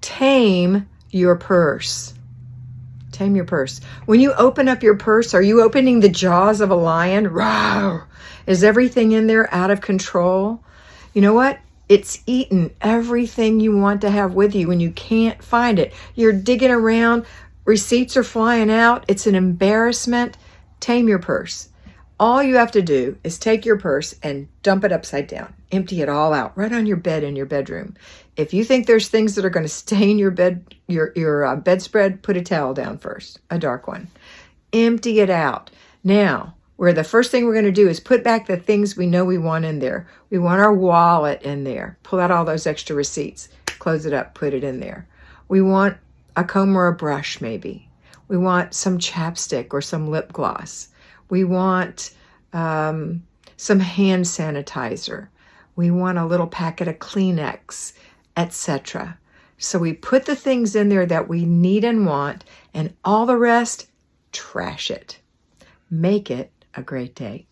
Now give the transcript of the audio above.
tame your purse. Tame your purse. When you open up your purse, are you opening the jaws of a lion? Rawr! Is everything in there out of control? You know what? It's eaten everything you want to have with you when you can't find it. You're digging around. Receipts are flying out. It's an embarrassment. Tame your purse. All you have to do is take your purse and dump it upside down. Empty it all out right on your bed in your bedroom. If you think there's things that are going to stain your bed, your bedspread, put a towel down first, a dark one. Empty it out. Now, where the first thing we're going to do is put back the things we know we want in there. We want our wallet in there. Pull out all those extra receipts. Close it up, put it in there. We want a comb or a brush maybe. We want some chapstick or some lip gloss. We want some hand sanitizer. We want a little packet of Kleenex, etc. So we put the things in there that we need and want, and all the rest, trash it. Make it a great day.